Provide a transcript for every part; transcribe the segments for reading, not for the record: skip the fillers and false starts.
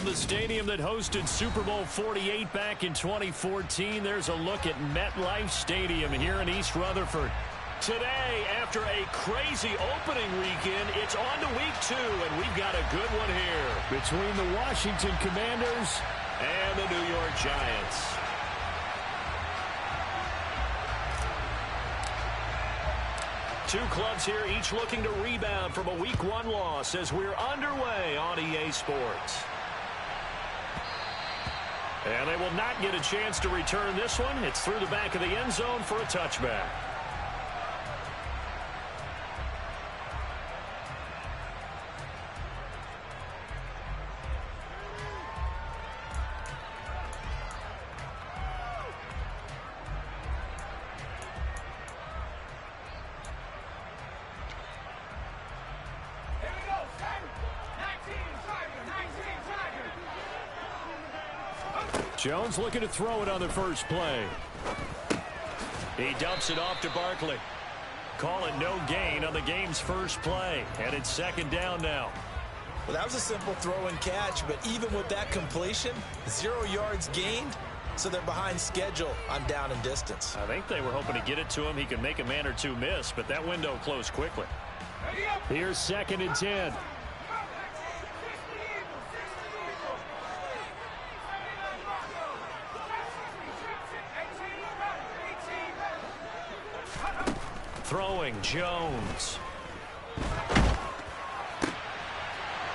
the stadium that hosted Super Bowl 48 back in 2014, there's a look at MetLife Stadium here in East Rutherford. Today, after a crazy opening weekend, it's on to week 2, and we've got a good one here between the Washington Commanders and the New York Giants. Two clubs here, each looking to rebound from a Week 1 loss as we're underway on EA Sports. And they will not get a chance to return this one. It's through the back of the end zone for a touchback. Jones looking to throw it on the first play. He dumps it off to Barkley. Call it no gain on the game's first play. And it's second down now. Well, that was a simple throw and catch, but even with that completion, 0 yards gained, so they're behind schedule on down and distance. I think they were hoping to get it to him. He can make a man or two miss, but that window closed quickly. Here's second and 10. Throwing Jones.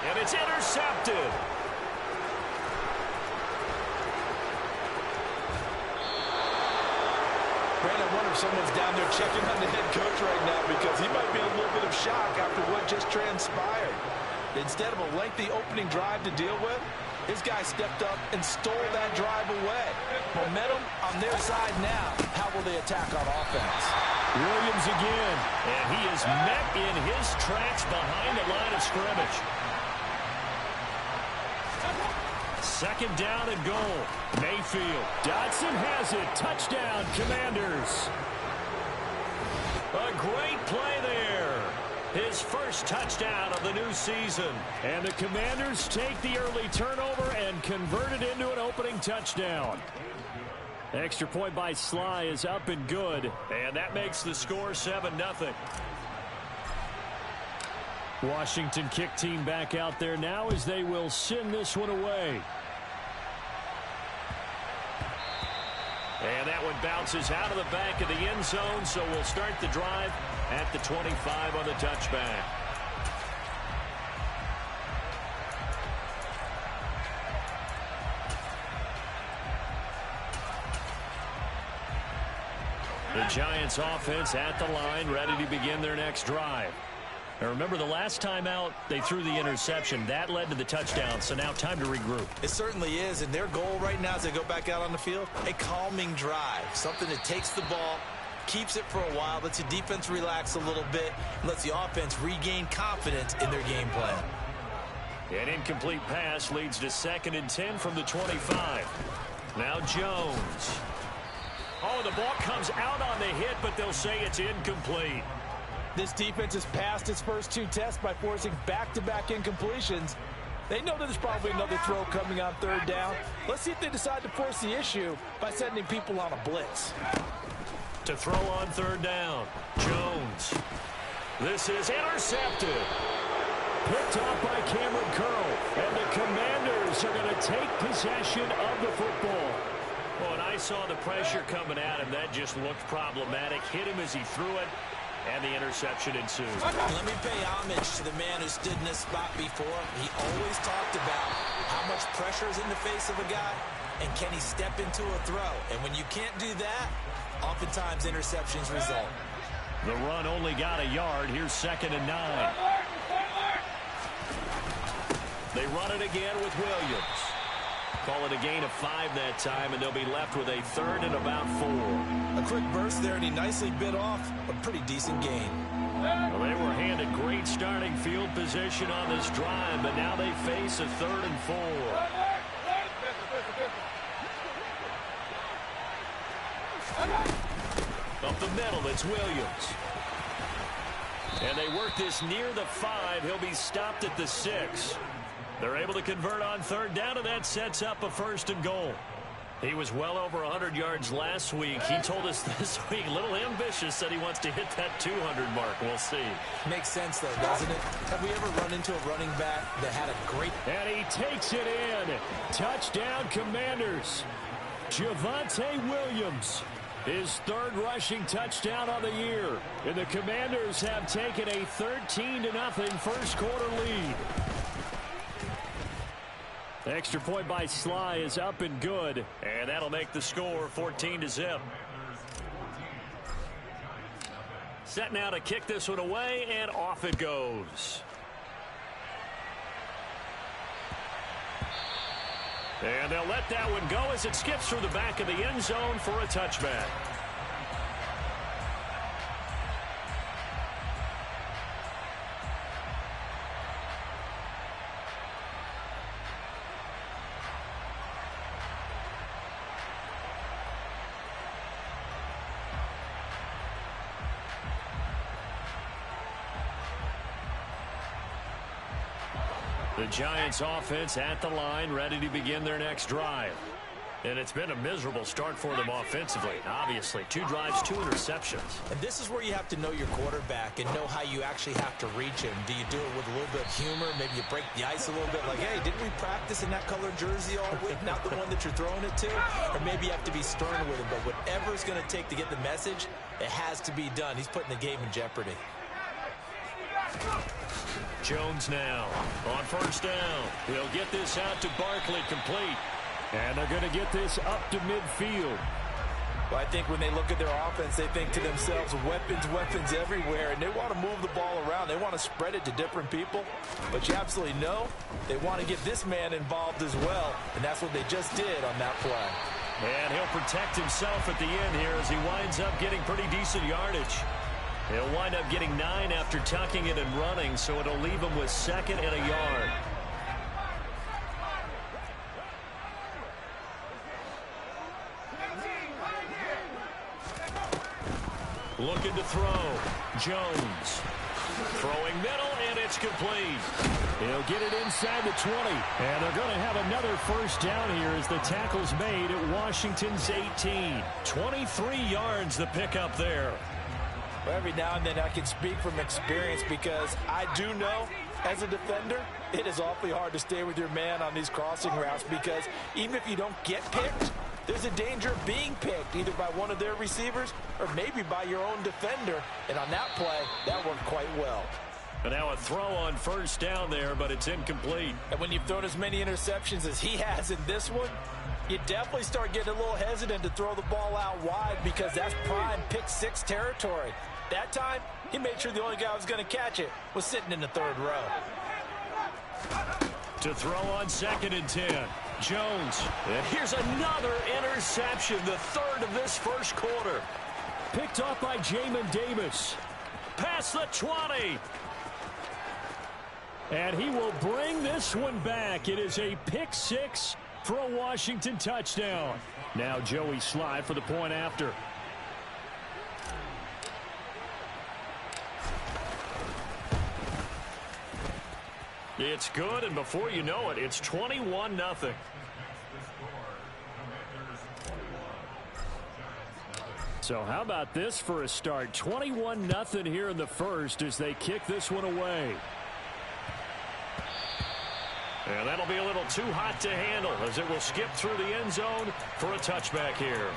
And it's intercepted. Brandon, I wonder if someone's down there checking on the head coach right now because he might be in a little bit of shock after what just transpired. Instead of a lengthy opening drive to deal with, his guy stepped up and stole that drive away. Momentum on their side now. How will they attack on offense? Williams again, and he is met in his tracks behind the line of scrimmage. Second down and goal. Mayfield. Dotson has it. Touchdown, Commanders. A great play there. His first touchdown of the new season. And the Commanders take the early turnover and convert it into an opening touchdown. Extra point by Sly is up and good. And that makes the score 7-0. Washington kick team back out there now as they will send this one away. And that one bounces out of the back of the end zone, so we'll start the drive at the 25 on the touchback. The Giants offense at the line, ready to begin their next drive. Now remember, the last time out, they threw the interception. That led to the touchdown, so now time to regroup. It certainly is, and their goal right now as they go back out on the field, a calming drive. Something that takes the ball, keeps it for a while, lets the defense relax a little bit, and lets the offense regain confidence in their game plan. An incomplete pass leads to second and 10 from the 25. Now Jones. Oh, the ball comes out on the hit, but they'll say it's incomplete. This defense has passed its first 2 tests by forcing back-to-back incompletions. They know that there's probably another throw coming on third down. Let's see if they decide to force the issue by sending people on a blitz. To throw on third down, Jones. This is intercepted. Picked off by Cameron Curl. And the Commanders are going to take possession of the football. Well, and I saw the pressure coming at him. That just looked problematic. Hit him as he threw it. And the interception ensues. Let me pay homage to the man who stood in this spot before. He always talked about how much pressure is in the face of a guy, and can he step into a throw. And when you can't do that, oftentimes interceptions result. The run only got a yard. Here's second and 9. They run it again with Williams. Call it a gain of 5 that time, and they'll be left with a third and about 4. A quick burst there, and he nicely bit off a pretty decent gain. Well, they were handed great starting field position on this drive, but now they face a third and 4. Up the middle, it's Williams. And they work this near the 5. He'll be stopped at the 6. They're able to convert on third down, and that sets up a 1st and goal. He was well over 100 yards last week. He told us this week, a little ambitious, said he wants to hit that 200 mark. We'll see. Makes sense, though, doesn't it? Have we ever run into a running back that had a great... And he takes it in. Touchdown, Commanders. Javonte Williams, his 3rd rushing touchdown on the year. And the Commanders have taken a 13-0 first quarter lead. Extra point by Sly is up and good, and that'll make the score 14-0. Set now to kick this one away, and off it goes. And they'll let that one go as it skips through the back of the end zone for a touchback. The Giants offense at the line, ready to begin their next drive. And it's been a miserable start for them offensively. Obviously, 2 drives, 2 interceptions. And this is where you have to know your quarterback and know how you actually have to reach him. Do you do it with a little bit of humor? Maybe you break the ice a little bit like, hey, didn't we practice in that colored jersey all week? Not the one that you're throwing it to? Or maybe you have to be stern with him. But whatever it's going to take to get the message, it has to be done. He's putting the game in jeopardy. Jones now on 1st down. He'll get this out to Barkley, complete. And they're going to get this up to midfield. Well, I think when they look at their offense, they think to themselves, weapons everywhere, and they want to move the ball around. They want to spread it to different people. But you absolutely know they want to get this man involved as well, and that's what they just did on that play. And he'll protect himself at the end here as he winds up getting pretty decent yardage. He'll wind up getting 9 after tucking it and running, so it'll leave him with 2nd and a yard. Looking to throw. Jones. Throwing middle, and it's complete. He'll get it inside the 20. And they're going to have another 1st down here as the tackle's made at Washington's 18. 23 yards the pickup there. Well, every now and then I can speak from experience because I do know as a defender it is awfully hard to stay with your man on these crossing routes because even if you don't get picked, there's a danger of being picked either by one of their receivers or maybe by your own defender. And on that play, that worked quite well. And now a throw on 1st down there, but it's incomplete. And when you've thrown as many interceptions as he has in this one, you definitely start getting a little hesitant to throw the ball out wide because that's prime pick 6 territory. That time, he made sure the only guy who was going to catch it was sitting in the 3rd row. To throw on 2nd and 10. Jones. And here's another interception, the 3rd of this first quarter. Picked off by Jamin Davis. Past the 20. And he will bring this one back. It is a pick 6 for a Washington touchdown. Now Joey Sly for the point after. It's good, and before you know it, it's 21-0. So how about this for a start? 21-0 here in the first as they kick this one away. And that'll be a little too hot to handle as it will skip through the end zone for a touchback here.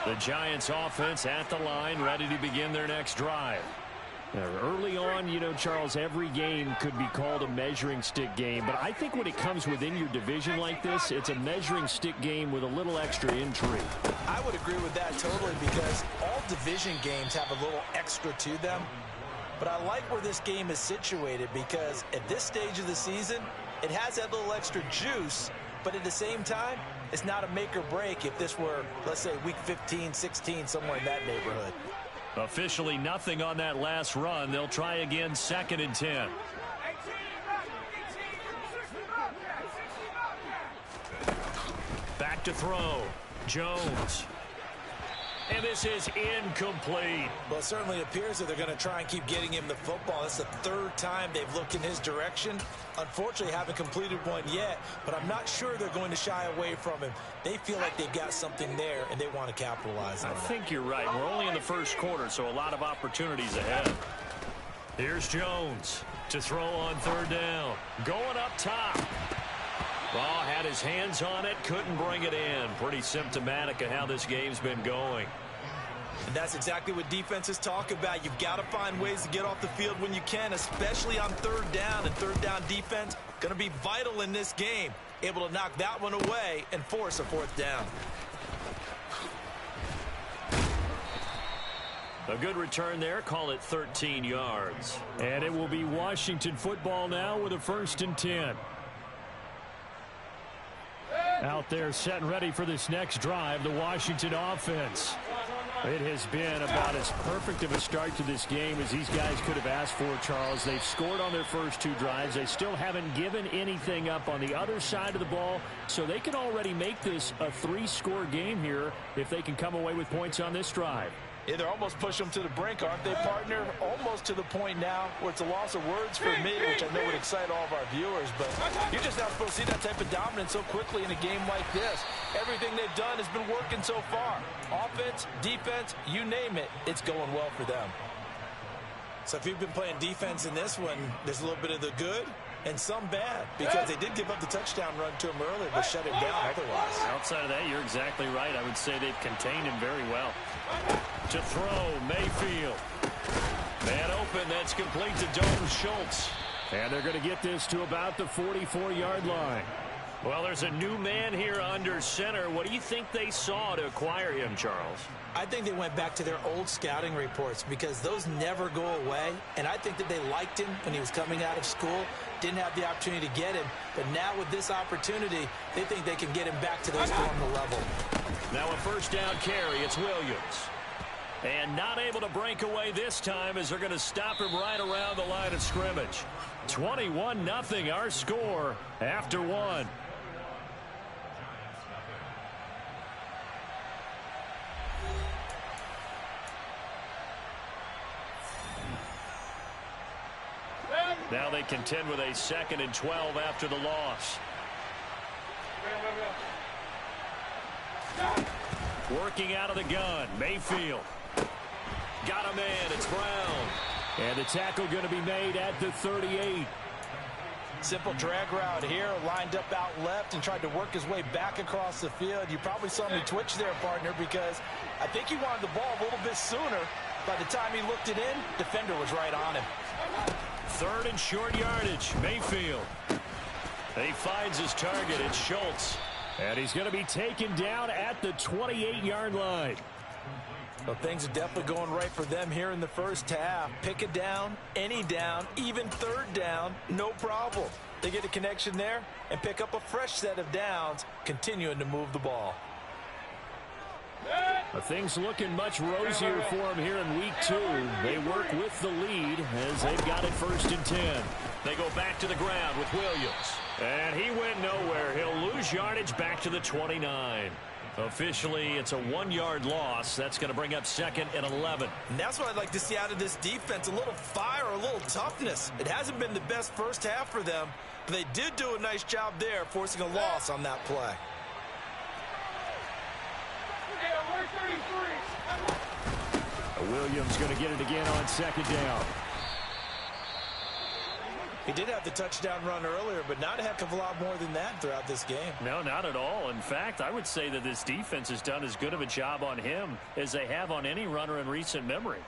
The Giants offense at the line, ready to begin their next drive. Now, early on, you know, Charles, every game could be called a measuring stick game. But I think when it comes within your division like this, it's a measuring stick game with a little extra intrigue. I would agree with that totally because all division games have a little extra to them. But I like where this game is situated because at this stage of the season, it has that little extra juice. But at the same time, it's not a make or break if this were, let's say, week 15, 16, somewhere in that neighborhood. Officially nothing on that last run. They'll try again, 2nd and 10. Back to throw. Jones. And this is incomplete. Well, it certainly appears that they're going to try and keep getting him the football. That's the third time they've looked in his direction. Unfortunately, haven't completed one yet, but I'm not sure they're going to shy away from him. They feel like they've got something there, and they want to capitalize on it. I think you're right. We're only in the first quarter, so a lot of opportunities ahead. Here's Jones to throw on third down. Going up top. Ball had his hands on it, couldn't bring it in. Pretty symptomatic of how this game's been going. And that's exactly what defenses talk about. You've got to find ways to get off the field when you can, especially on third down. And third down defense going to be vital in this game. Able to knock that one away and force a fourth down. A good return there. Call it 13 yards. And it will be Washington football now with a 1st and 10. Out there set and ready for this next drive, the Washington offense. It has been about as perfect of a start to this game as these guys could have asked for, Charles. They've scored on their first 2 drives. They still haven't given anything up on the other side of the ball, so they can already make this a 3-score game here if they can come away with points on this drive. Yeah, they're almost pushing them to the brink, aren't they, partner? Almost to the point now where it's a loss of words for me, which I know would excite all of our viewers, but you're just not supposed to see that type of dominance so quickly in a game like this. Everything they've done has been working so far. Offense, defense, you name it, it's going well for them. So if you've been playing defense in this one, there's a little bit of the good and some bad, because they did give up the touchdown run to him earlier, but shut him down otherwise. Outside of that, you're exactly right. I would say they've contained him very well. To throw, Mayfield. Man open, that's complete to Dalton Schultz. And they're going to get this to about the 44-yard line. Well, there's a new man here under center. What do you think they saw to acquire him, Charles? I think they went back to their old scouting reports because those never go away. And I think that they liked him when he was coming out of school. Didn't have the opportunity to get him. But now with this opportunity, they think they can get him back to those normal level. Now a first down carry. It's Williams. And not able to break away this time as they're going to stop him right around the line of scrimmage. 21-0 our score after 1. Now they contend with a 2nd and 12 after the loss. Working out of the gun, Mayfield. Got a man, it's Brown. And the tackle going to be made at the 38. Simple drag route here, lined up out left and tried to work his way back across the field. You probably saw me twitch there, partner, because I think he wanted the ball a little bit sooner. By the time he looked it in, defender was right on him. 3rd and short yardage, Mayfield. He finds his target, it's Schultz. And he's going to be taken down at the 28-yard line. Well, things are definitely going right for them here in the first half. Pick a down, any down, even 3rd down, no problem. They get a connection there and pick up a fresh set of downs, continuing to move the ball. Things looking much rosier for them here in week 2. They work with the lead as they've got it 1st and 10. They go back to the ground with Williams. And he went nowhere. He'll lose yardage back to the 29. Officially, it's a 1-yard loss. That's going to bring up 2nd and 11. And that's what I'd like to see out of this defense. A little fire, a little toughness. It hasn't been the best first half for them, but they did do a nice job there, forcing a loss on that play. Williams going to get it again on 2nd down. He did have the touchdown run earlier, but not a heck of a lot more than that throughout this game. No, not at all. In fact, I would say that this defense has done as good of a job on him as they have on any runner in recent memory.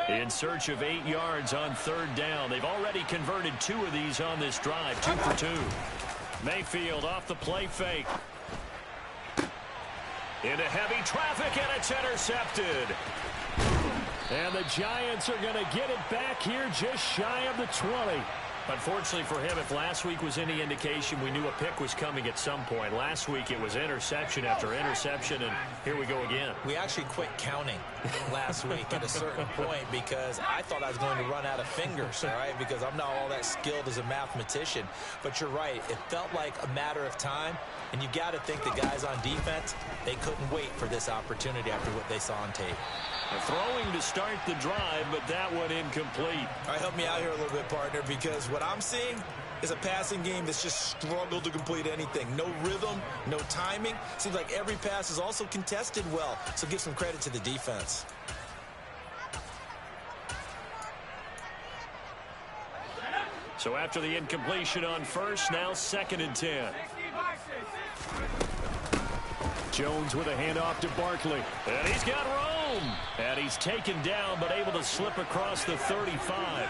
In search of 8 yards on 3rd down. They've already converted 2 of these on this drive, 2 for 2. Mayfield off the play fake. Into heavy traffic, and it's intercepted. And the Giants are going to get it back here just shy of the 20. Unfortunately for him, if last week was any indication, we knew a pick was coming at some point. Last week it was interception after interception, and here we go again. We actually quit counting last week at a certain point because I thought I was going to run out of fingers, all right, because I'm not all that skilled as a mathematician. But you're right. It felt like a matter of time, and you got to think the guys on defense, they couldn't wait for this opportunity after what they saw on tape. Throwing to start the drive, but that one incomplete. All right, help me out here a little bit, partner, because what I'm seeing is a passing game that's just struggled to complete anything. No rhythm, no timing. Seems like every pass is also contested well, so give some credit to the defense. So after the incompletion on first, now 2nd and 10. Jones with a handoff to Barkley. And he's got room. And he's taken down, but able to slip across the 35.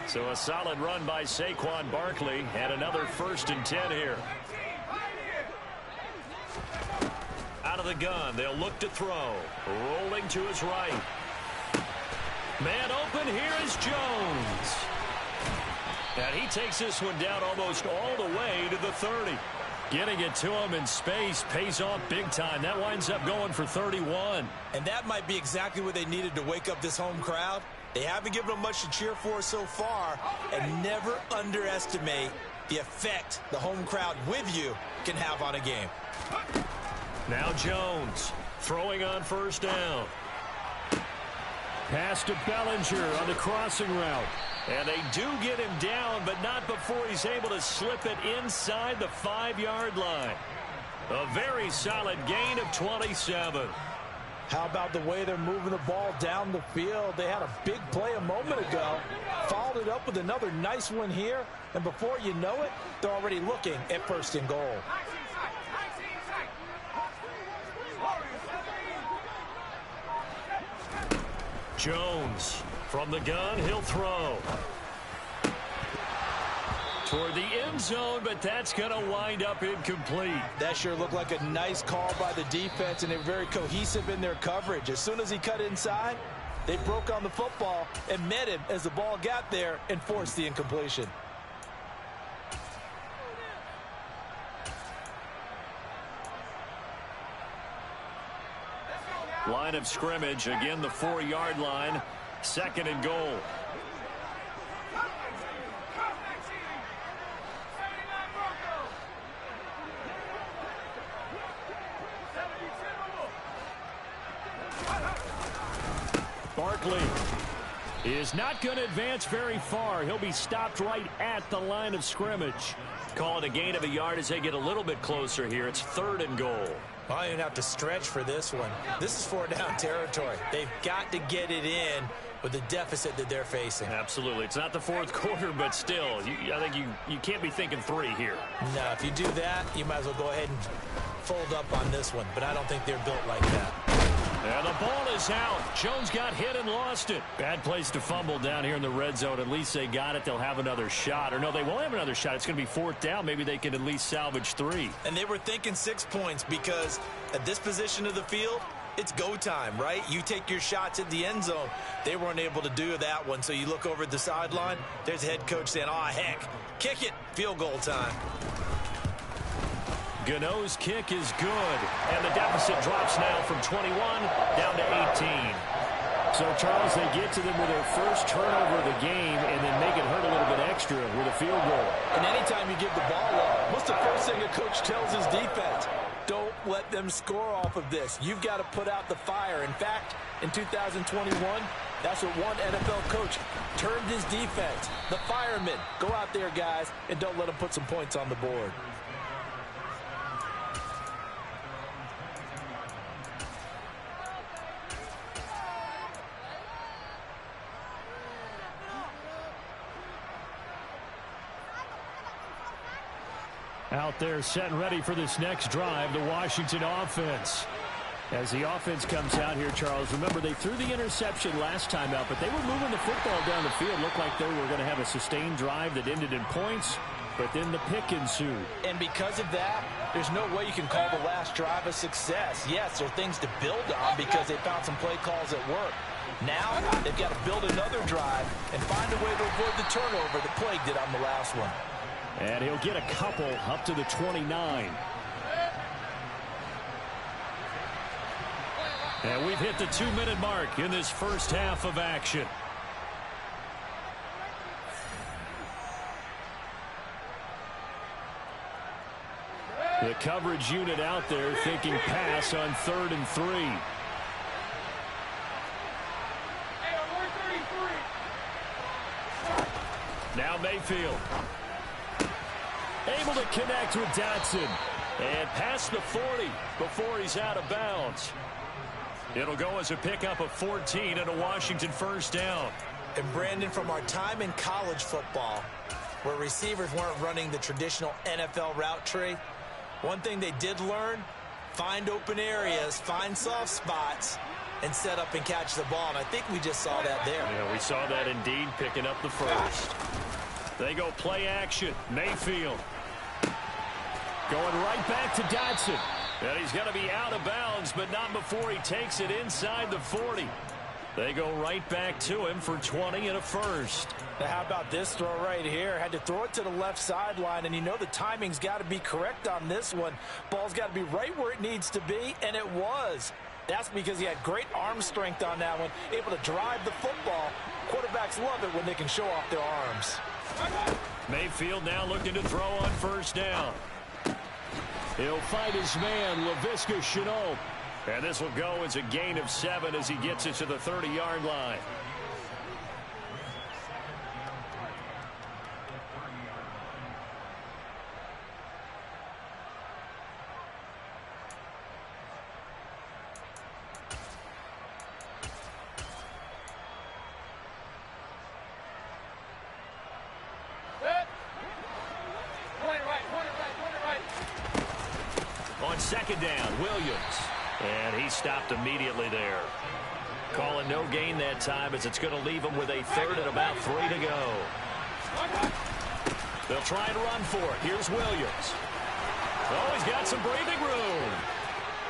So a solid run by Saquon Barkley. And another 1st and 10 here. Out of the gun. They'll look to throw. Rolling to his right. Man open. Here is Jones. And he takes this one down almost all the way to the 30. Getting it to him in space pays off big time. That winds up going for 31. And that might be exactly what they needed to wake up this home crowd. They haven't given them much to cheer for so far. And never underestimate the effect the home crowd with you can have on a game. Now Jones throwing on 1st down. Pass to Bellinger on the crossing route. And they do get him down, but not before he's able to slip it inside the 5-yard line. A very solid gain of 27. How about the way they're moving the ball down the field? They had a big play a moment ago, followed it up with another nice one here, and before you know it, they're already looking at 1st and goal. Jones from the gun, he'll throw toward the end zone, but that's going to wind up incomplete. That sure looked like a nice call by the defense, and they were very cohesive in their coverage. As soon as he cut inside, they broke on the football and met him as the ball got there and forced the incompletion. Line of scrimmage, again the 4-yard line, 2nd and goal. Barkley is not going to advance very far. He'll be stopped right at the line of scrimmage. Call it a gain of a yard as they get a little bit closer here. It's 3rd and goal. Well, you don't have to stretch for this one. This is 4-down territory. They've got to get it in with the deficit that they're facing. Absolutely. It's not the 4th quarter, but still, I think you can't be thinking 3 here. No, if you do that, you might as well go ahead and fold up on this one, but I don't think they're built like that. And the ball is out. Jones got hit and lost it. Bad place to fumble down here in the red zone. At least they got it. They'll have another shot. Or no, they won't have another shot. It's going to be 4th down. Maybe they can at least salvage 3. And they were thinking 6 points because at this position of the field, it's go time, right? You take your shots at the end zone. They weren't able to do that one. So you look over at the sideline. There's the head coach saying, oh, heck, kick it. Field goal time. Gano's kick is good, and the deficit drops now from 21 down to 18. So, Charles, they get to them with their first turnover of the game and then make it hurt a little bit extra with a field goal. And anytime you give the ball up, what's the first thing a coach tells his defense? Don't let them score off of this. You've got to put out the fire. In fact, in 2021, that's what one NFL coach termed his defense. The firemen. Go out there, guys, and don't let them put some points on the board. Out there set and ready for this next drive, the Washington offense. As the offense comes out here, Charles, remember they threw the interception last time out, but they were moving the football down the field. Looked like they were going to have a sustained drive that ended in points. but then the pick ensued. And because of that, there's no way you can call the last drive a success. Yes, there are things to build on because they found some play calls at work. Now, they've got to build another drive and find a way to avoid the turnover that plagued it on the last one. And he'll get a couple up to the 29. And we've hit the 2-minute mark in this first half of action. The coverage unit out there thinking pass on 3rd and 3. Now Mayfield. Able to connect with Dotson. And past the 40 before he's out of bounds. It'll go as a pickup of 14 and a Washington first down. And Brandon, from our time in college football, where receivers weren't running the traditional NFL route tree, one thing they did learn, find open areas, find soft spots, and set up and catch the ball. And I think we just saw that there. Yeah, we saw that indeed, picking up the first. They go play action. Mayfield. Going right back to Dotson. And he's going to be out of bounds, but not before he takes it inside the 40. They go right back to him for 20 and a first. Now, how about this throw right here? Had to throw it to the left sideline, and you know the timing's got to be correct on this one. Ball's got to be right where it needs to be, and it was. That's because he had great arm strength on that one, able to drive the football. Quarterbacks love it when they can show off their arms. Mayfield now looking to throw on first down. He'll fight his man, Laviska Shenault. And this will go as a gain of 7 as he gets it to the 30-yard line. On second down, Williams. And he stopped immediately there. Calling no gain that time as it's going to leave him with a 3rd and about 3 to go. They'll try and run for it. Here's Williams. Oh, he's got some breathing room.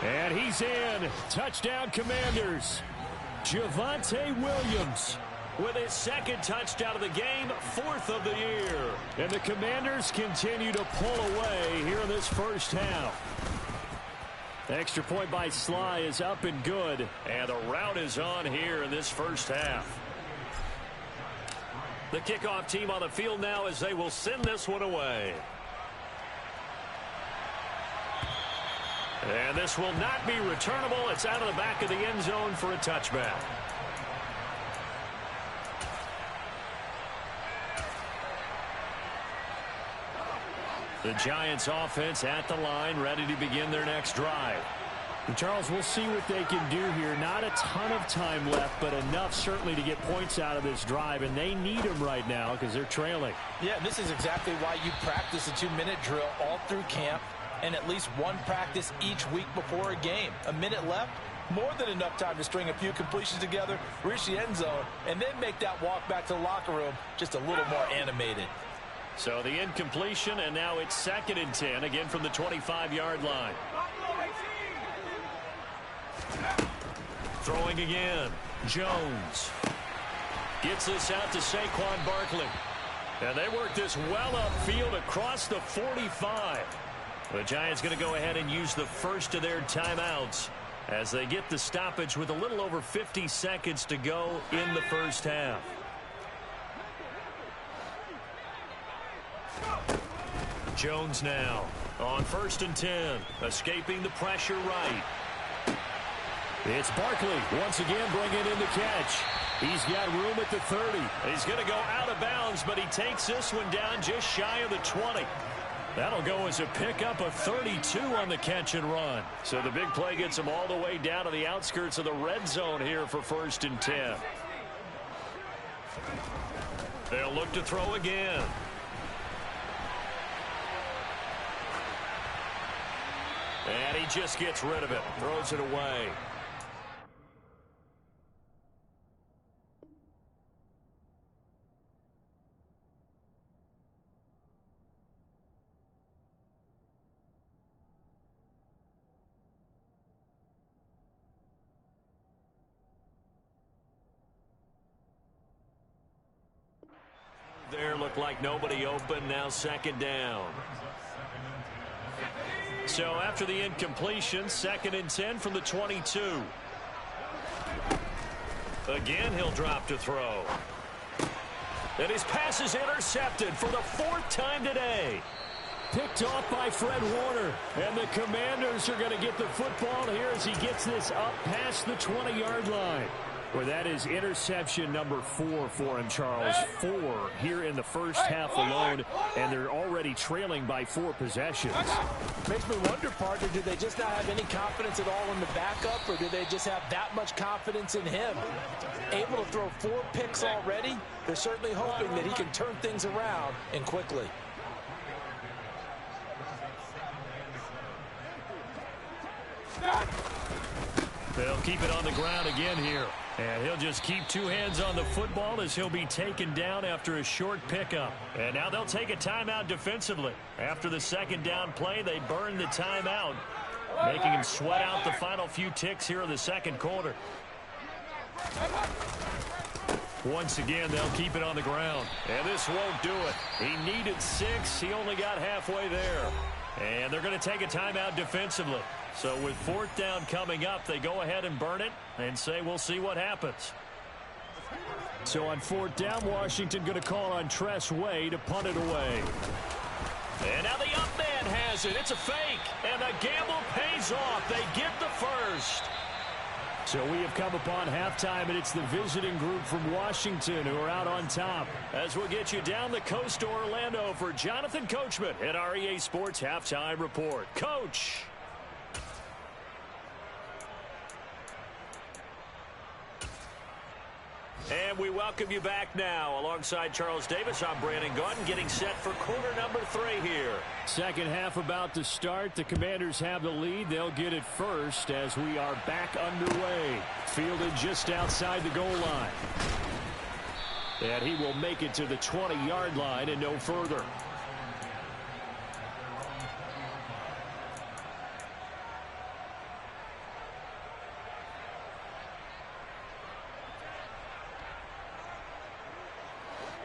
And he's in. Touchdown, Commanders. Javonte Williams with his 2nd touchdown of the game, 4th of the year. And the Commanders continue to pull away here in this first half. Extra point by Sly is up and good. And the route is on here in this first half. The kickoff team on the field now as they will send this one away. And this will not be returnable. It's out of the back of the end zone for a touchback. The Giants offense at the line, ready to begin their next drive. And Charles, we'll see what they can do here. Not a ton of time left, but enough certainly to get points out of this drive, and they need them right now because they're trailing. Yeah, this is exactly why you practice a 2-minute drill all through camp and at least one practice each week before a game. A minute left, more than enough time to string a few completions together, reach the end zone, and then make that walk back to the locker room just a little more animated. So the incompletion, and now it's 2nd and 10, again from the 25-yard line. Throwing again. Jones gets this out to Saquon Barkley. And they work this well upfield across the 45. The Giants going to go ahead and use the first of their timeouts as they get the stoppage with a little over 50 seconds to go in the first half. Jones now on 1st and 10, escaping the pressure right. It's Barkley once again bringing in the catch. He's got room at the 30. He's going to go out of bounds, but he takes this one down just shy of the 20. That'll go as a pickup of 32 on the catch and run. So the big play gets him all the way down to the outskirts of the red zone here for 1st and 10. They'll look to throw again. And he just gets rid of it, throws it away. looked like nobody open. Now second down. So after the incompletion, 2nd and 10 from the 22. Again, he'll drop to throw. And his pass is intercepted for the 4th time today. Picked off by Fred Warner. And the Commanders are going to get the football here as he gets this up past the 20-yard line. Well, that is interception number 4 for him, Charles. 4 here in the first half alone, and they're already trailing by 4 possessions. Makes me wonder, partner, do they just not have any confidence at all in the backup, or do they just have that much confidence in him? Able to throw 4 picks already, they're certainly hoping that he can turn things around and quickly. They'll keep it on the ground again here. And he'll just keep 2 hands on the football as he'll be taken down after a short pickup. And now they'll take a timeout defensively. After the 2nd down play, they burn the timeout, making him sweat out the final few ticks here in the 2nd quarter. Once again, they'll keep it on the ground. And this won't do it. He needed 6. He only got halfway there. And they're going to take a timeout defensively. So with 4th down coming up, they go ahead and burn it and say we'll see what happens. So on 4th down, Washington going to call on Tress Way to punt it away. And now the up man has it. It's a fake. And the gamble pays off. They get the first. So we have come upon halftime, and it's the visiting group from Washington who are out on top. As we'll get you down the coast to Orlando for Jonathan Coachman at our EA Sports Halftime Report. Coach. And we welcome you back now. Alongside Charles Davis, I'm Brandon Gaudin, getting set for quarter number 3 here. Second half about to start. The Commanders have the lead. They'll get it first as we are back underway. Fielded just outside the goal line. And he will make it to the 20-yard line and no further.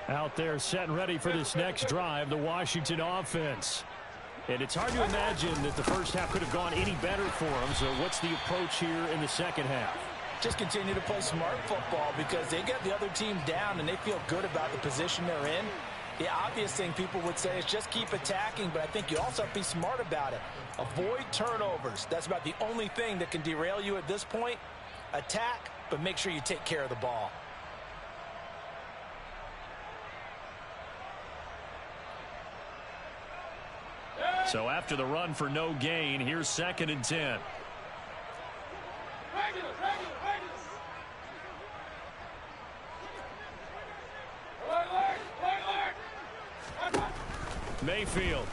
Out there set and ready for this next drive, the Washington offense. And it's hard to imagine that the first half could have gone any better for them. So what's the approach here in the second half? Just continue to play smart football because they get the other team down and they feel good about the position they're in. The obvious thing people would say is just keep attacking, but I think you also have to be smart about it. Avoid turnovers. That's about the only thing that can derail you at this point. Attack, but make sure you take care of the ball. So after the run for no gain, here's 2nd and 10. Mayfield.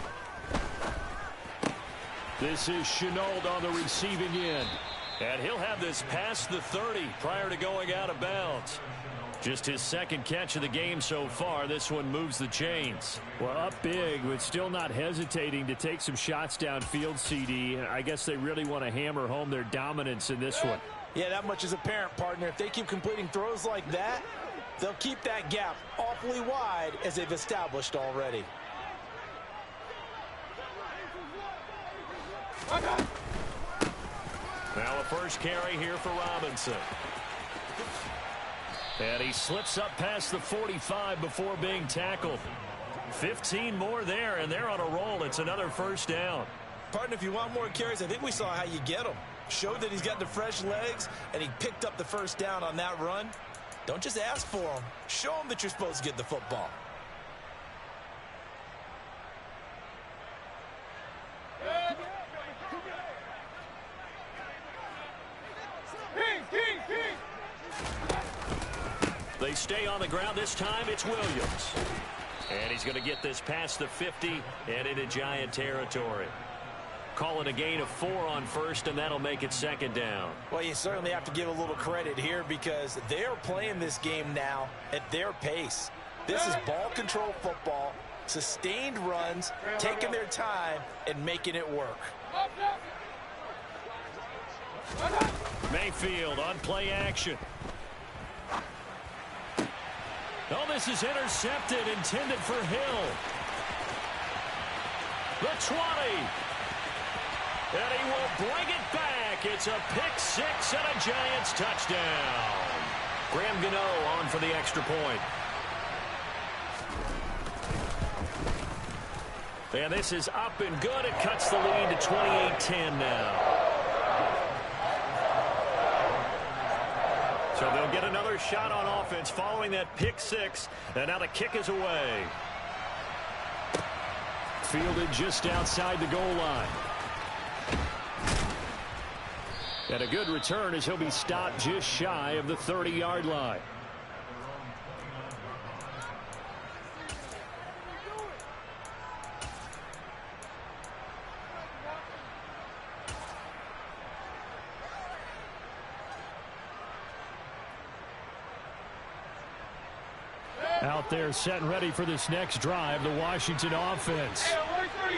This is Chenault on the receiving end. And he'll have this past the 30 prior to going out of bounds. Just his 2nd catch of the game so far. This one moves the chains. Well, up big, but still not hesitating to take some shots downfield, CD. I guess they really want to hammer home their dominance in this one. Yeah, that much is apparent, partner. If they keep completing throws like that, they'll keep that gap awfully wide as they've established already. Now a first carry here for Robinson. And he slips up past the 45 before being tackled. 15 more there, and they're on a roll. It's another first down. Partner, if you want more carries, I think we saw how you get them. Showed that he's got the fresh legs, and he picked up the first down on that run. Don't just ask for them. Show them that you're supposed to get the football. They stay on the ground. This time it's Williams. And he's going to get this past the 50 and into Giant territory. Call it a gain of 4 on first, and that'll make it 2nd down. Well, you certainly have to give a little credit here because they're playing this game now at their pace. This is ball control football, sustained runs, taking their time, and making it work. Mayfield on play action. Oh, this is intercepted, intended for Hill. The 20. And he will bring it back. It's a pick six and a Giants touchdown. Graham Gano on for the extra point. And this is up and good. It cuts the lead to 28-10 now. So they'll get another shot on offense following that pick six. And now the kick is away. Fielded just outside the goal line. And a good return as he'll be stopped just shy of the 30-yard line. Out there set and ready for this next drive, the Washington offense.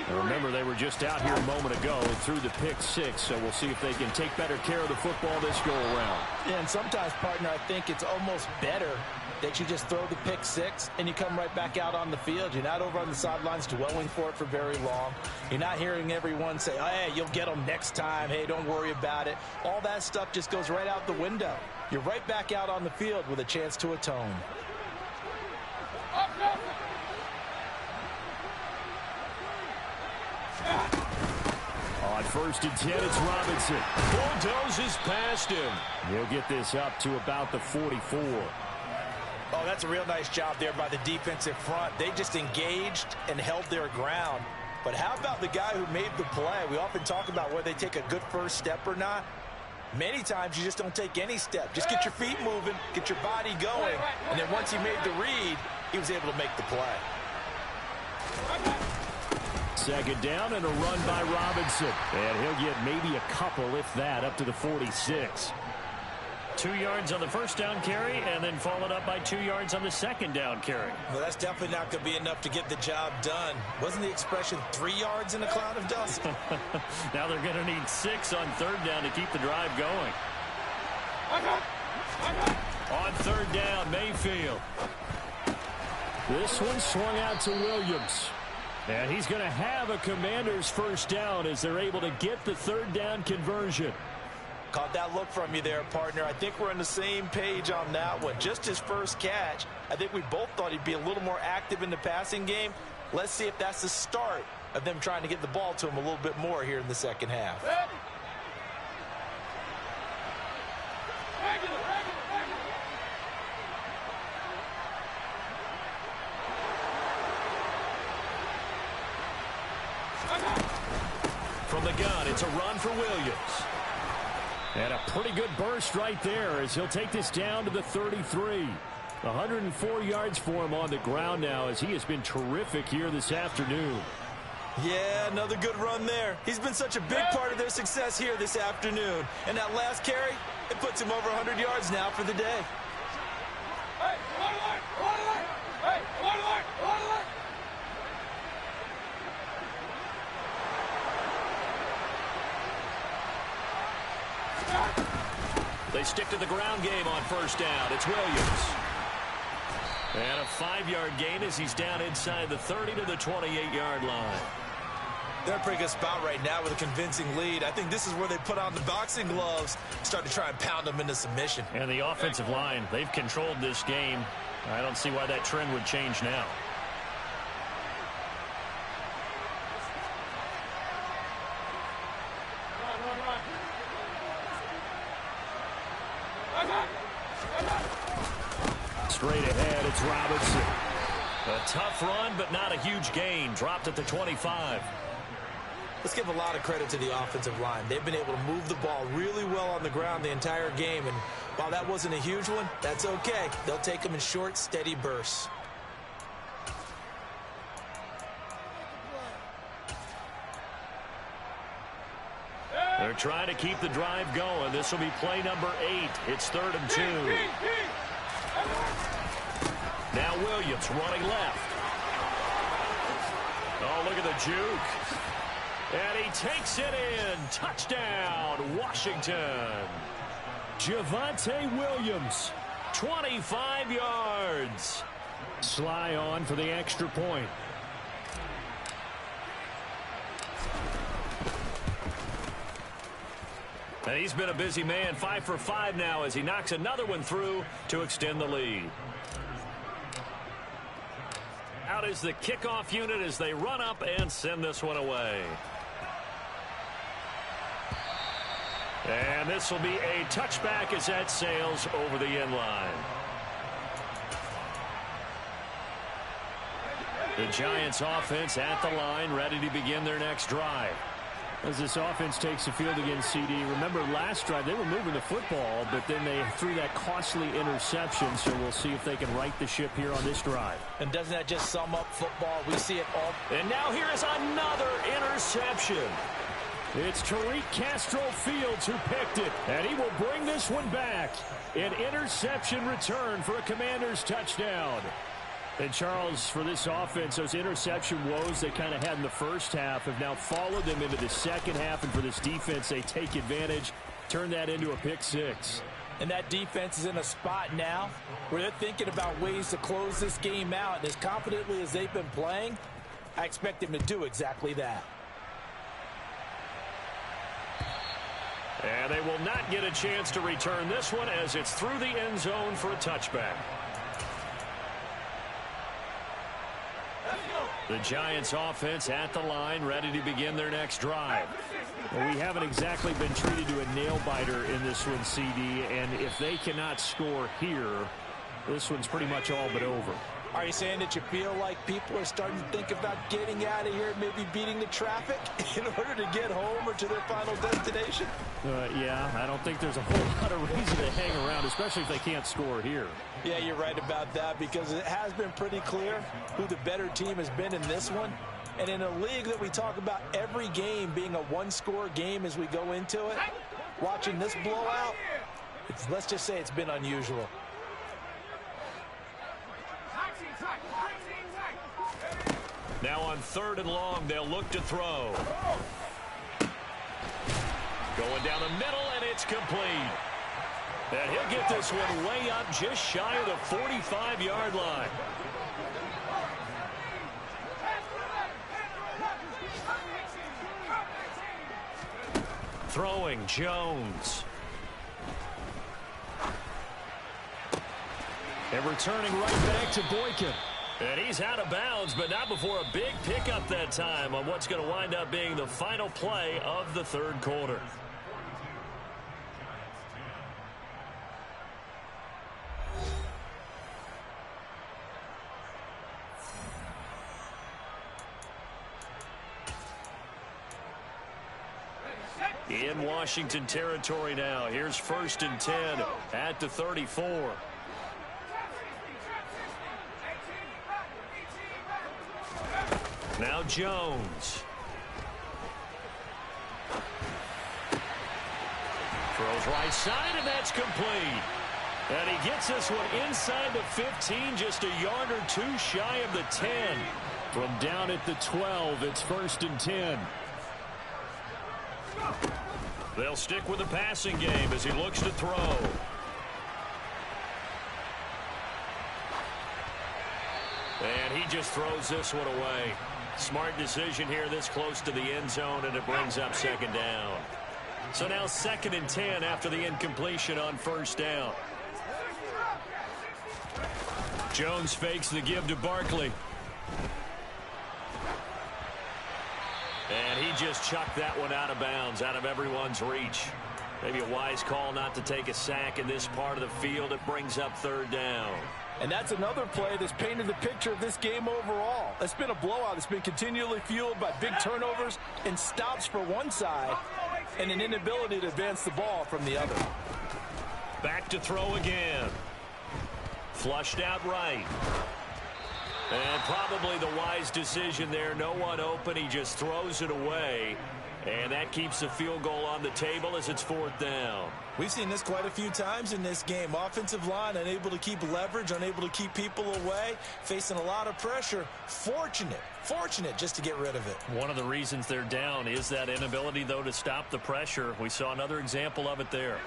Now remember, they were just out here a moment ago and threw the pick six, so we'll see if they can take better care of the football this go-around. Yeah, and sometimes, partner, I think it's almost better that you just throw the pick six and you come right back out on the field. You're not over on the sidelines dwelling for it for very long. You're not hearing everyone say, oh, hey, you'll get them next time. Hey, don't worry about it. All that stuff just goes right out the window. You're right back out on the field with a chance to atone. On 1st and 10, it's Robinson. Bulldozes past him. He'll get this up to about the 44. Oh, that's a real nice job there by the defensive front. They just engaged and held their ground. But how about the guy who made the play? We often talk about whether they take a good first step or not. Many times you just don't take any step. Just get your feet moving, get your body going, and then once he made the read, he was able to make the play. Second down and a run by Robinson. And he'll get maybe a couple, if that, up to the 46. 2 yards on the first down carry, and then followed up by 2 yards on the second down carry. Well, that's definitely not going to be enough to get the job done. Wasn't the expression 3 yards in a cloud of dust? Now they're going to need 6 on third down to keep the drive going. On third down, Mayfield. This one swung out to Williams. And he's going to have a Commanders first down as they're able to get the third down conversion. Caught that look from you there, partner. I think we're on the same page on that one. Just his first catch. I think we both thought he'd be a little more active in the passing game. Let's see if that's the start of them trying to get the ball to him a little bit more here in the second half. From the gun, it's a run for Williams. And a pretty good burst right there as he'll take this down to the 33. 104 yards for him on the ground now as he has been terrific here this afternoon. Yeah, another good run there. He's been such a big part of their success here this afternoon. And that last carry, it puts him over 100 yards now for the day. They stick to the ground game on first down. It's Williams. And a 5-yard gain as he's down inside the 30 to the 28-yard line. They're in a pretty good spot right now with a convincing lead. I think this is where they put on the boxing gloves, start to try and pound them into submission. And the offensive line, they've controlled this game. I don't see why that trend would change now. Straight ahead, it's Robinson. A tough run, but not a huge gain. Dropped at the 25. Let's give a lot of credit to the offensive line. They've been able to move the ball really well on the ground the entire game. And while that wasn't a huge one, that's okay. They'll take them in short, steady bursts. They're trying to keep the drive going. This will be play number 8. It's 3rd and 2. Now Williams running left. Oh, look at the juke. And he takes it in. Touchdown, Washington. Javonte Williams, 25 yards. Sly on for the extra point. And he's been a busy man, 5 for 5 now as he knocks another one through to extend the lead. Out is the kickoff unit as they run up and send this one away. And this will be a touchback as that sails over the end line. The Giants offense at the line, ready to begin their next drive. As this offense takes the field against CD, remember last drive they were moving the football, but then they threw that costly interception, so we'll see if they can right the ship here on this drive. And doesn't that just sum up football? We see it all. And now here is another interception. It's Tariq Castro-Fields who picked it, and he will bring this one back. An interception return for a Commanders touchdown. And, Charles, for this offense, those interception woes they kind of had in the first half have now followed them into the second half. And for this defense, they take advantage, turn that into a pick six. And that defense is in a spot now where they're thinking about ways to close this game out. And as confidently as they've been playing, I expect them to do exactly that. And they will not get a chance to return this one as it's through the end zone for a touchback. The Giants offense at the line, ready to begin their next drive. Well, we haven't exactly been treated to a nail-biter in this one, CD, and if they cannot score here, this one's pretty much all but over. Are you saying that you feel like people are starting to think about getting out of here, maybe beating the traffic in order to get home or to their final destination? Yeah, I don't think there's a whole lot of reason to hang around, especially if they can't score here. Yeah, you're right about that because it has been pretty clear who the better team has been in this one. And in a league that we talk about every game being a one-score game as we go into it, watching this blowout, let's just say it's been unusual. Now on 3rd and long, they'll look to throw. Going down the middle, and it's complete. And he'll get this one way up just shy of the 45-yard line. Throwing Jones. And returning right back to Boykin. And he's out of bounds, but not before a big pickup that time on what's going to wind up being the final play of the 3rd quarter. In Washington territory now. Here's 1st and 10 at the 34. Now Jones. Throws right side, and that's complete. And he gets this one inside the 15, just a yard or two shy of the 10. From down at the 12, it's 1st and 10. They'll stick with the passing game as he looks to throw. And he just throws this one away. Smart decision here this close to the end zone, and it brings up 2nd down. So now 2nd and 10 after the incompletion on 1st down. Jones fakes the give to Barkley. And he just chucked that one out of bounds, out of everyone's reach. Maybe a wise call not to take a sack in this part of the field. It brings up 3rd down. And that's another play that's painted the picture of this game overall. It's been a blowout. It's been continually fueled by big turnovers and stops for one side and an inability to advance the ball from the other. Back to throw again. Flushed out right. And probably the wise decision there. No one open. He just throws it away. And that keeps the field goal on the table as it's 4th down. We've seen this quite a few times in this game. Offensive line unable to keep leverage, unable to keep people away, facing a lot of pressure. Fortunate just to get rid of it. One of the reasons they're down is that inability, though, to stop the pressure. We saw another example of it there.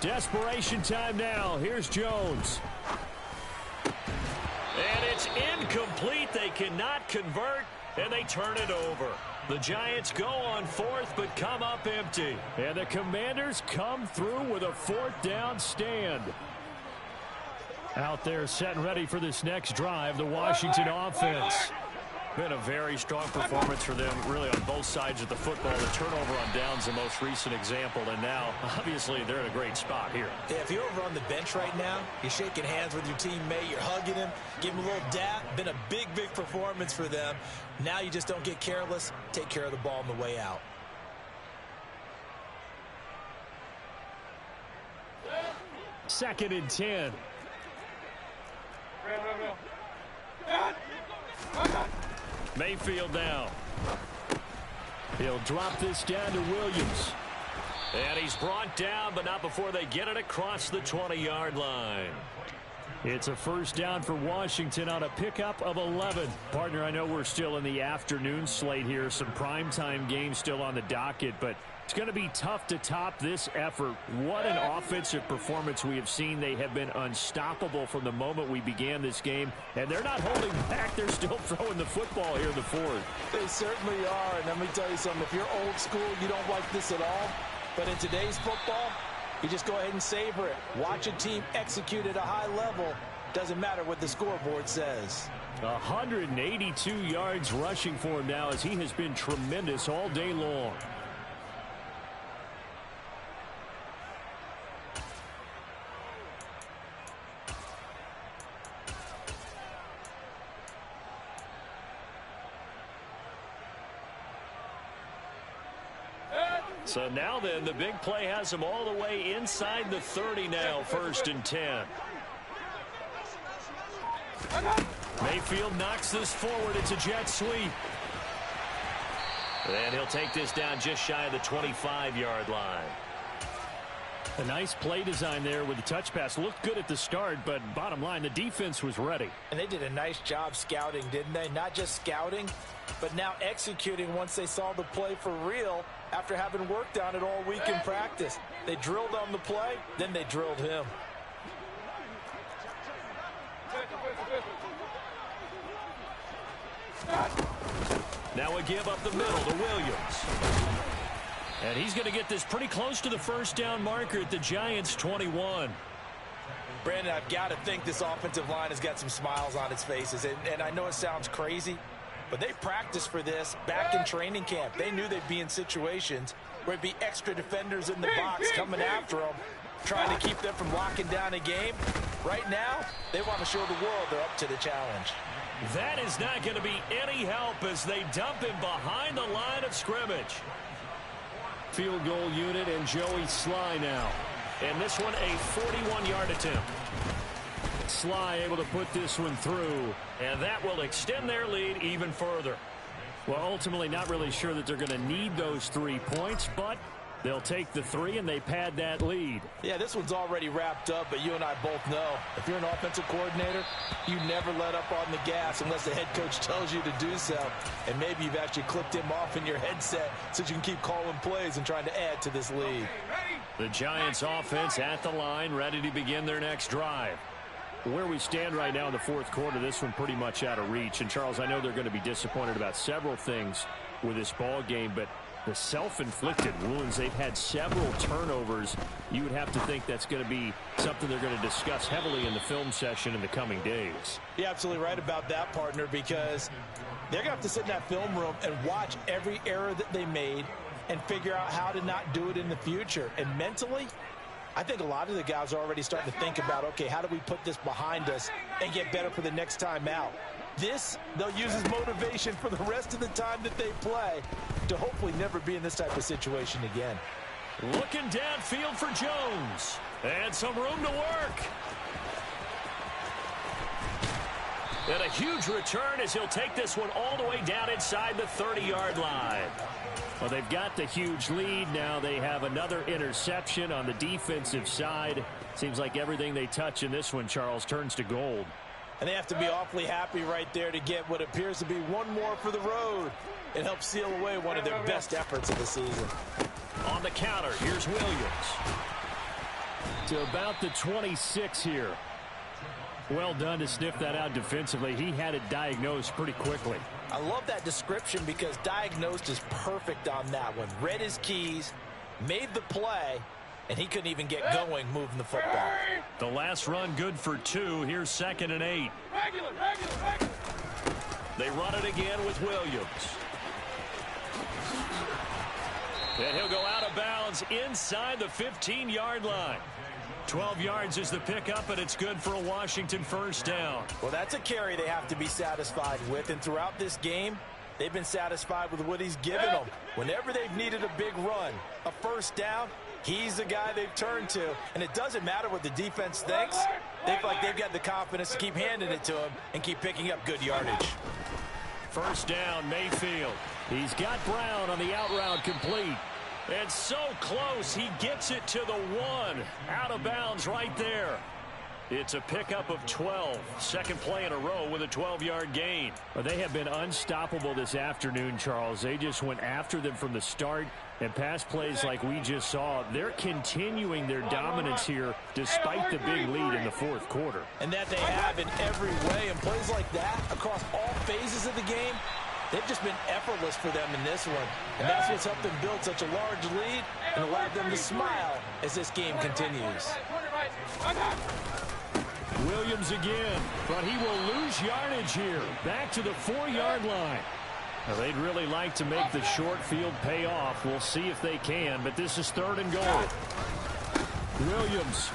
Desperation time now. Here's Jones. And it's incomplete. They cannot convert, and they turn it over. The Giants go on fourth, but come up empty. And the Commanders come through with a fourth down stand. Out there set and ready for this next drive, the Washington offense. Been a very strong performance for them, really, on both sides of the football. The turnover on downs, the most recent example, and now, obviously, they're in a great spot here. Yeah, if you're over on the bench right now, you're shaking hands with your teammate, you're hugging him, give him a little dap. Been a big, big performance for them. Now you just don't get careless. Take care of the ball on the way out. Second and 10. Mayfield now. He'll drop this down to Williams. And he's brought down, but not before they get it across the 20-yard line. It's a first down for Washington on a pickup of 11. Partner, I know we're still in the afternoon slate here. Some primetime games still on the docket, but it's going to be tough to top this effort. What an offensive performance we have seen. They have been unstoppable from the moment we began this game, and they're not holding back. They're still throwing the football here in the fourth. They certainly are, and let me tell you something. If you're old school, you don't like this at all. But in today's football, you just go ahead and savor it. Watch a team execute at a high level. Doesn't matter what the scoreboard says. 182 yards rushing for him now, as he has been tremendous all day long. So now then, the big play has him all the way inside the 30 now, first and 10. Mayfield knocks this forward. It's a jet sweep. And he'll take this down just shy of the 25-yard line. A nice play design there with the touch pass. Looked good at the start, but bottom line, the defense was ready. And they did a nice job scouting, didn't they? Not just scouting, but now executing once they saw the play for real after having worked on it all week in practice. They drilled on the play, then they drilled him. Now a give up the middle to Williams. And he's going to get this pretty close to the first down marker at the Giants' 21. Brandon, I've got to think this offensive line has got some smiles on its faces. And I know it sounds crazy, but they practiced for this back in training camp. They knew they'd be in situations where it'd be extra defenders in the box coming after them, trying to keep them from locking down a game. Right now, they want to show the world they're up to the challenge. That is not going to be any help as they dump him behind the line of scrimmage. Field goal unit and Joey Sly now. And this one a 41-yard attempt. Sly able to put this one through, and that will extend their lead even further. Well, ultimately not really sure that they're going to need those 3 points, but they'll take the 3 and they pad that lead. Yeah, this one's already wrapped up, but you and I both know if you're an offensive coordinator, you never let up on the gas unless the head coach tells you to do so. And maybe you've actually clicked him off in your headset so you can keep calling plays and trying to add to this lead. The Giants offense at the line, ready to begin their next drive. Where we stand right now in the fourth quarter, this one pretty much out of reach. And, Charles, I know they're going to be disappointed about several things with this ball game, but the self-inflicted wounds, they've had several turnovers. You would have to think that's going to be something they're going to discuss heavily in the film session in the coming days. You're absolutely right about that, partner, because they're going to have to sit in that film room and watch every error that they made and figure out how to not do it in the future. And mentally, I think a lot of the guys are already starting to think about, okay, how do we put this behind us and get better for the next time out? This, they'll use as motivation for the rest of the time that they play to hopefully never be in this type of situation again. Looking downfield for Jones. And some room to work. And a huge return as he'll take this one all the way down inside the 30-yard line. Well, they've got the huge lead. Now they have another interception on the defensive side. Seems like everything they touch in this one, Charles, turns to gold. And they have to be awfully happy right there to get what appears to be one more for the road. It helps seal away one of their best efforts of the season. On the counter, here's Williams. to about the 26 here. Well done to sniff that out defensively. He had it diagnosed pretty quickly. I love that description because diagnosed is perfect on that one. Read his keys, made the play, and he couldn't even get going moving the football. The last run good for 2. Here's 2nd and 8. They run it again with Williams. And he'll go out of bounds inside the 15-yard line. 12 yards is the pickup, and it's good for a Washington first down. Well, that's a carry they have to be satisfied with, and throughout this game, they've been satisfied with what he's given them. Whenever they've needed a big run, a first down, he's the guy they've turned to, and it doesn't matter what the defense thinks. They feel like they've got the confidence to keep handing it to him and keep picking up good yardage. First down, Mayfield. He's got Brown on the out route complete. And so close, he gets it to the 1. Out of bounds right there. It's a pickup of 12. Second play in a row with a 12-yard gain. Well, they have been unstoppable this afternoon, Charles. They just went after them from the start. And pass plays like we just saw, they're continuing their dominance here despite the big lead in the fourth quarter. And that they have in every way. And plays like that across all phases of the game, they've just been effortless for them in this one. And that's what's helped them build such a large lead and allowed them to smile as this game continues. Williams again, but he will lose yardage here. Back to the 4-yard line. Now, they'd really like to make the short field pay off. We'll see if they can, but this is 3rd and goal. Williams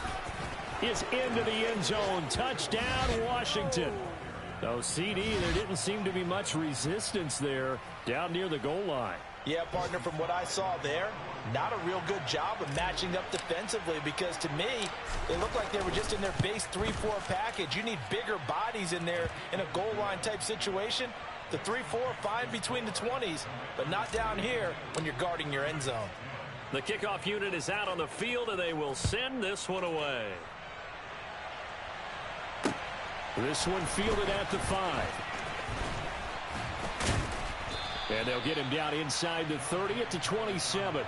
is into the end zone. Touchdown, Washington. So, CD, there didn't seem to be much resistance there down near the goal line. Yeah, partner, from what I saw there, not a real good job of matching up defensively because to me, it looked like they were just in their base 3-4 package. You need bigger bodies in there in a goal line type situation. The 3-4, fine between the 20s, but not down here when you're guarding your end zone. The kickoff unit is out on the field, and they will send this one away. This one fielded at the 5. And they'll get him down inside the 30 at the 27.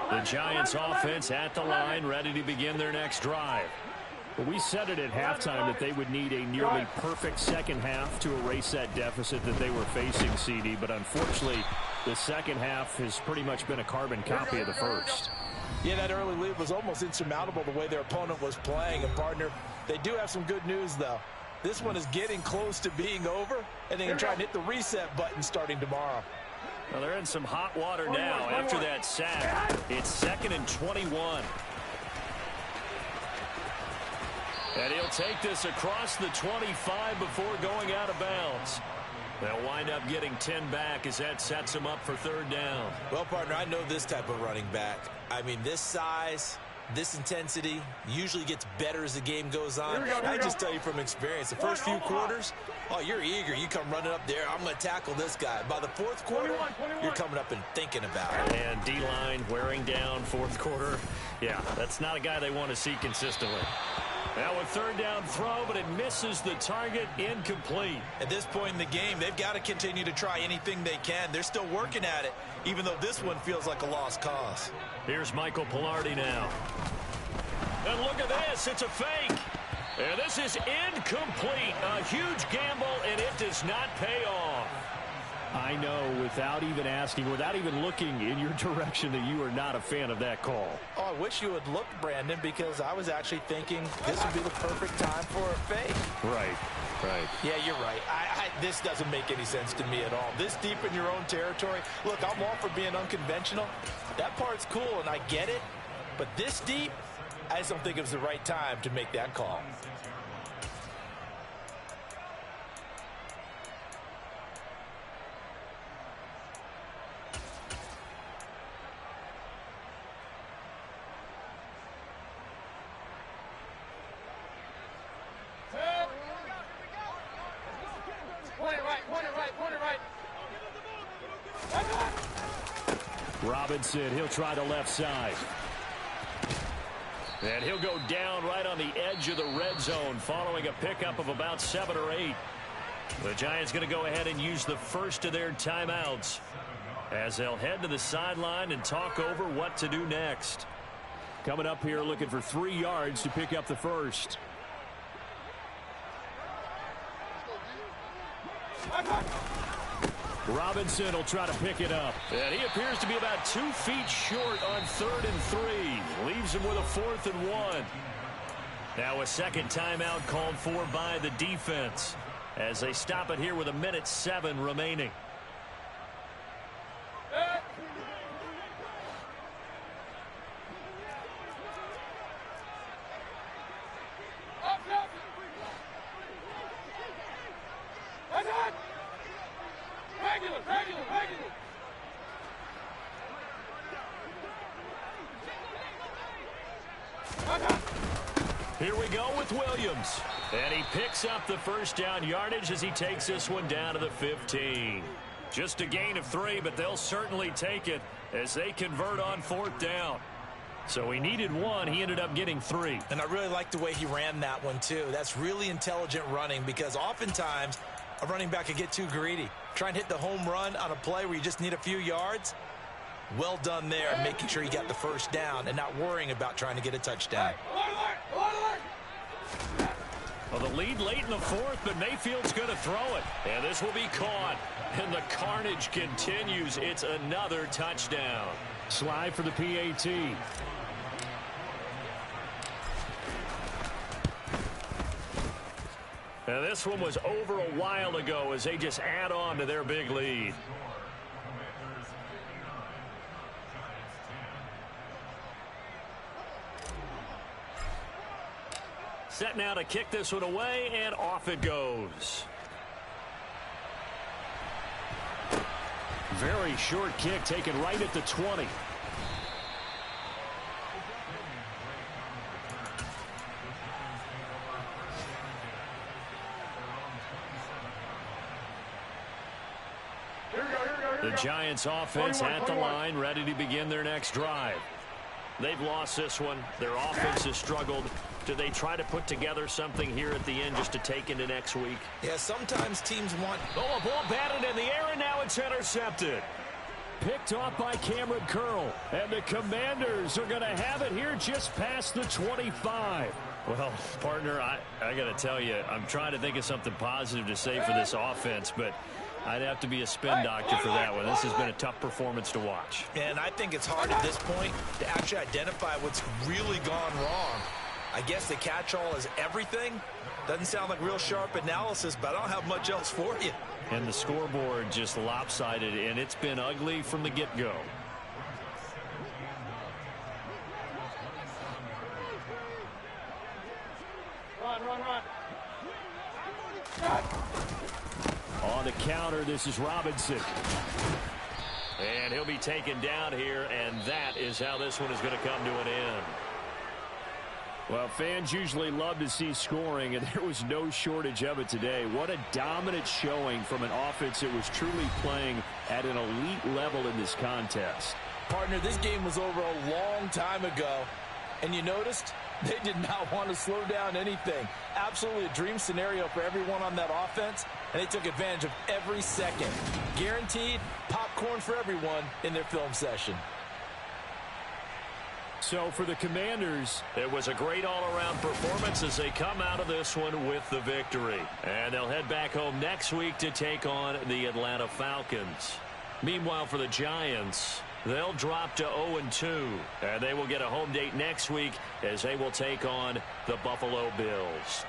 The Giants offense at the line, ready to begin their next drive. But we said it at halftime that they would need a nearly perfect second half to erase that deficit that they were facing, CD. But unfortunately, the second half has pretty much been a carbon copy of the first. Yeah, that early lead was almost insurmountable the way their opponent was playing. And, partner, they do have some good news, though. This one is getting close to being over, and they can try and hit the reset button starting tomorrow. Well, they're in some hot water now after that sack. It's 2nd and 21. And he'll take this across the 25 before going out of bounds. They'll wind up getting 10 back as that sets them up for 3rd down. Well, partner, I know this type of running back. I mean, this size, this intensity usually gets better as the game goes on. I just tell you from experience, the first few quarters, oh, you're eager. You come running up there, I'm going to tackle this guy. By the fourth quarter, you're coming up and thinking about it. And D-line wearing down fourth quarter. Yeah, that's not a guy they want to see consistently. Now a 3rd down throw, but it misses the target, incomplete. At this point in the game, they've got to continue to try anything they can. They're still working at it, even though this one feels like a lost cause. Here's Michael Pilardi now. And look at this, it's a fake. And this is incomplete. A huge gamble, and it does not pay off. I know, without even asking, without even looking in your direction, that you are not a fan of that call. Oh, I wish you had looked, Brandon, because I was actually thinking this would be the perfect time for a fake. Right. Yeah, you're right. This doesn't make any sense to me at all. This deep in your own territory. Look, I'm all for being unconventional. That part's cool, and I get it. But this deep, I just don't think it was the right time to make that call. Robinson, he'll try the left side. And he'll go down right on the edge of the red zone following a pickup of about 7 or 8. The Giants going to go ahead and use the first of their timeouts as they'll head to the sideline and talk over what to do next. Coming up here looking for 3 yards to pick up the first. Robinson will try to pick it up. And he appears to be about 2 feet short on 3rd and 3. Leaves him with a 4th and 1. Now a second timeout called for by the defense as they stop it here with 1:07 remaining. Here we go with Williams. And he picks up the first down yardage as he takes this one down to the 15. Just a gain of 3, but they'll certainly take it as they convert on 4th down. So he needed 1. He ended up getting 3. And I really like the way he ran that one, too. That's really intelligent running because oftentimes a running back can get too greedy. Try and hit the home run on a play where you just need a few yards. Well done there, making sure you got the first down and not worrying about trying to get a touchdown. Well, the lead late in the 4th, but Mayfield's going to throw it. And this will be caught. And the carnage continues. It's another touchdown. Slide for the PAT. And this one was over a while ago as they just add on to their big lead. Set now to kick this one away, and off it goes. Very short kick taken right at the 20. The Giants offense at the line, ready to begin their next drive. They've lost this one. Their offense has struggled. Do they try to put together something here at the end just to take into next week? Yeah, sometimes teams want... Oh, a ball batted in the air, and now it's intercepted. Picked off by Cameron Curl. And the Commanders are going to have it here just past the 25. Well, partner, I got to tell you, I'm trying to think of something positive to say for this offense, but I'd have to be a spin doctor for that one. This has been a tough performance to watch. And I think it's hard at this point to actually identify what's really gone wrong. I guess the catch-all is everything. Doesn't sound like real sharp analysis, but I don't have much else for you. And the scoreboard just lopsided, and it's been ugly from the get-go. Run. On the counter, this is Robinson. And he'll be taken down here, and that is how this one is going to come to an end. Well, fans usually love to see scoring, and there was no shortage of it today. What a dominant showing from an offense that was truly playing at an elite level in this contest. Partner, this game was over a long time ago, and you noticed they did not want to slow down anything. Absolutely a dream scenario for everyone on that offense, and they took advantage of every second. Guaranteed popcorn for everyone in their film session. So for the Commanders, it was a great all-around performance as they come out of this one with the victory. And they'll head back home next week to take on the Atlanta Falcons. Meanwhile, for the Giants, they'll drop to 0-2. And they will get a home date next week as they will take on the Buffalo Bills.